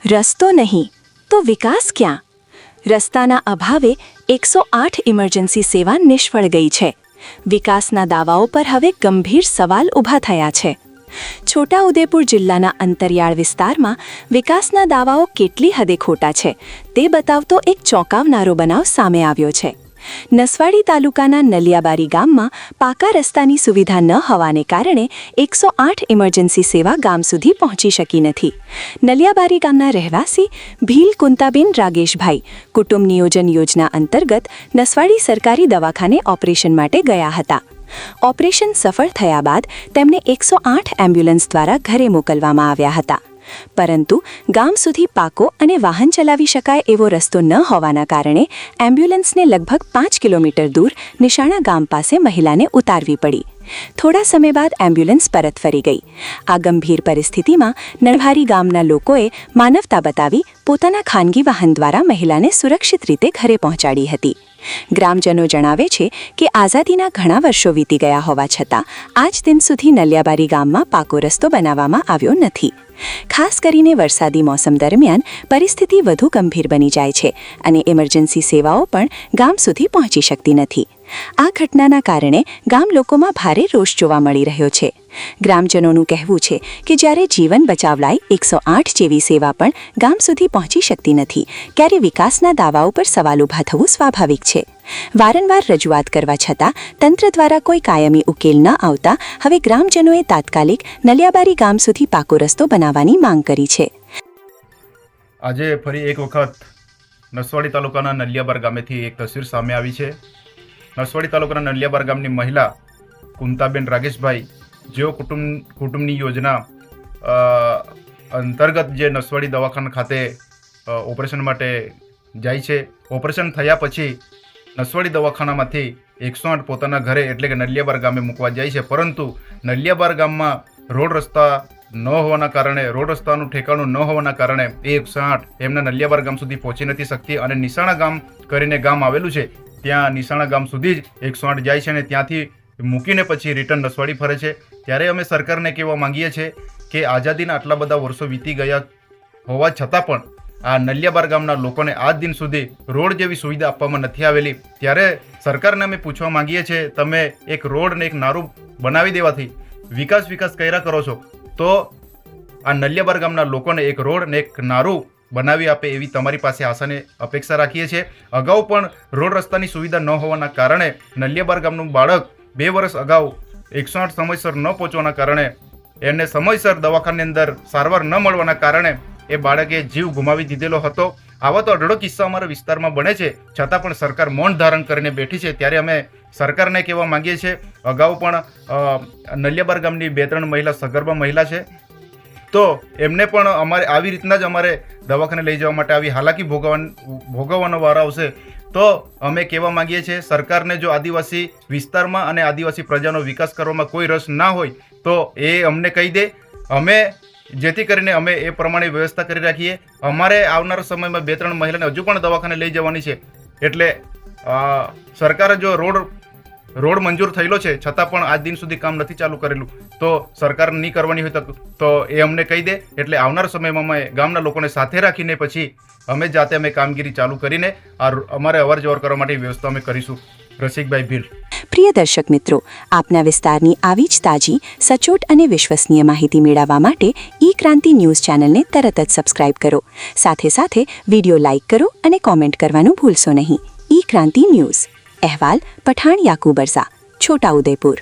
રસ્તો નહીં તો વિકાસ ક્યાં? રસ્તાના અભાવે 108 ઇમરજન્સી સેવા નિષ્ફળ ગઈ છે. વિકાસના દાવાઓ પર હવે ગંભીર સવાલ ઊભા થયા છે. છોટાઉદેપુર જિલ્લાના અંતરિયાળ વિસ્તારમાં વિકાસના દાવાઓ કેટલી હદે ખોટા છે તે બતાવતો એક ચોંકાવનારો બનાવ સામે આવ્યો છે. નસવાડી તાલુકાના નલિયાબારી ગામમાં પાકા રસ્તાની સુવિધા ન હોવાને કારણે 108 ઇમરજન્સી સેવા ગામ સુધી પહોંચી શકી નથી. નલિયાબારી ગામના રહેવાસી ભીલ કુંતાબેન રાગેશભાઈ કુટુંબ નિયોજન યોજના અંતર્ગત નસવાડી સરકારી દવાખાને ઓપરેશન માટે ગયા હતા. ઓપરેશન સફળ થયા બાદ તેમને 108 એમ્બ્યુલન્સ દ્વારા ઘરે મોકલવામાં આવ્યા હતા. પરંતુ ગામ સુધી પાકો અને વાહન ચલાવી શકાય એવો રસ્તો ન હોવાના કારણે એમ્બ્યુલન્સને લગભગ 5 કિલોમીટર દૂર નિશાણા ગામ પાસે મહિલાને ઉતારવી પડી. થોડા સમય બાદ એમ્બ્યુલન્સ પરત ફરી ગઈ. આ ગંભીર પરિસ્થિતિમાં નળભારી ગામના લોકોએ માનવતા બતાવી પોતાના ખાનગી વાહન દ્વારા મહિલાને સુરક્ષિત રીતે ઘરે પહોંચાડી હતી. ગ્રામજનો જણાવે છે કે આઝાદીના ઘણા વર્ષો વીતી ગયા હોવા છતાં આજ દિન સુધી નલિયાબારી ગામમાં પાકો રસ્તો બનાવવામાં આવ્યો નથી. ખાસ કરીને વરસાદી મોસમ દરમિયાન પરિસ્થિતિ વધુ ગંભીર બની જાય છે અને ઇમરજન્સી સેવાઓ પણ ગામ સુધી પહોંચી શકતી નથી. આ ઘટનાના કારણે ગામ લોકોમાં ભારે રોષ જોવા મળી રહ્યો છે. ગ્રામજનોનું કહેવું છે કે જ્યારે જીવન બચાવલાય 108 જેવી સેવા પણ ગામ સુધી પહોંચી શકતી નથી ત્યારે વિકાસના દાવાઓ પર સવાલ ઊભા થવું સ્વાભાવિક છે. વારંવાર રજૂઆત કરવા છતાં તંત્ર દ્વારા કોઈ કાયમી ઉકેલ ન આવતા હવે ગ્રામજનોએ તાત્કાલિક નલિયાબારી ગામ સુધી પાકો રસ્તો બનાવવાની માંગ કરી છે. આજે ફરી એક વખત નસવાડી તાલુકાના નલિયાબાર ગામેથી એક તસવીર સામે આવી છે. નસવાડી તાલુકાના નલિયાબાર ગામની મહિલા કુંતાબેન રાગેશભાઈ જેઓ કુટુંબની યોજના અંતર્ગત જે નસવાડી દવાખાના ખાતે ઓપરેશન માટે જાય છે. ઓપરેશન થયા પછી નસવાડી દવાખાનામાંથી 108 પોતાના ઘરે એટલે કે નલિયાબાર ગામે મૂકવા જાય છે. પરંતુ નલિયાબાર ગામમાં રોડ રસ્તા ન હોવાના કારણે રોડ રસ્તાનું ઠેકાણું ન હોવાના કારણે એ 108 એમના નલિયાબાર ગામ સુધી પહોંચી નથી શકતી અને નિશાણા ગામ કરીને ગામ આવેલું છે ત્યાં નિશાણા ગામ સુધી જ 108 જાય છે અને ત્યાંથી મૂકીને પછી રિટર્ન નસવાડી ફરે છે. ત્યારે અમે સરકારને કહેવા માંગીએ છીએ કે આઝાદીના આટલા બધા વર્ષો વીતી ગયા હોવા છતાં પણ આ નલિયાબાર ગામના લોકોને આજ દિન સુધી રોડ જેવી સુવિધા આપવામાં નથી આવેલી. ત્યારે સરકારને અમે પૂછવા માંગીએ છીએ, તમે એક રોડ ને એક નારું બનાવી દેવાથી વિકાસ કર્યા કરો છો તો આ નલિયાબાર ગામના લોકોને એક રોડ ને એક નારું બનાવી આપે એવી તમારી પાસે આશાને અપેક્ષા રાખીએ છીએ. અગાઉ પણ રોડ રસ્તાની સુવિધા ન હોવાના કારણે નલિયાબાર ગામનું બાળક 2 વર્ષ અગાઉ 108 સમયસર ન પહોંચવાના કારણે એને સમયસર દવાખાનાની અંદર સારવાર ન મળવાના કારણે એ બાળકે જીવ ગુમાવી દીધેલો હતો. આવા તો અઢળો કિસ્સા અમારા વિસ્તારમાં બને છે છતાં પણ સરકાર મૌન ધારણ કરીને બેઠી છે. ત્યારે અમે સરકારને કહેવા માંગીએ છીએ, અગાઉ પણ નલિયાબાર ગામની 2-3 મહિલા સગર્ભા મહિલા છે તો એમને પણ અમારે આવી રીતના જ અમારે દવાખાને લઈ જવા માટે આવી હાલાકી ભોગવવાનો વારો આવશે. તો અમે કહેવા માંગીએ છીએ સરકારને જો આદિવાસી વિસ્તારમાં અને આદિવાસી પ્રજાનો વિકાસ કરવામાં કોઈ રસ ના હોય તો એ અમને કહી દે, અમે જેથી કરીને અમે એ પ્રમાણે વ્યવસ્થા કરી રાખીએ. અમારે આવનારા સમયમાં 2-3 મહિલાને હજુ પણ દવાખાને લઈ જવાની છે. એટલે સરકારે જો રોડ મંજૂર થયેલો છે છતાં પણ આજ દિન સુધી કામ નથી ચાલુ કરેલું તો સરકાર નહીં કરવાની હોય તો એ અમને કહી દે. એટલે આવનાર સમયમાં અમે ગામના લોકોને સાથે રાખીને પછી અમે જાતે અમે કામગીરી ચાલુ કરીને અમારે અવર જવર કરવા માટે વ્યવસ્થા અમે કરીશું. રસિકભાઈ ભીલ. પ્રિય દર્શક મિત્રો, આપના વિસ્તારની આવી જ તાજી, સચોટ અને વિશ્વસનીય માહિતી મેળવવા માટે ઈ ક્રાંતિ ન્યૂઝ ચેનલને તરત જ સબસ્ક્રાઇબ કરો. સાથે સાથે વિડીયો લાઇક કરો અને કોમેન્ટ કરવાનું ભૂલશો નહીં. ઈ ક્રાંતિ ન્યૂઝ. અહેવાલ પઠાણ યાકુબ અરઝા, છોટાઉદેપુર.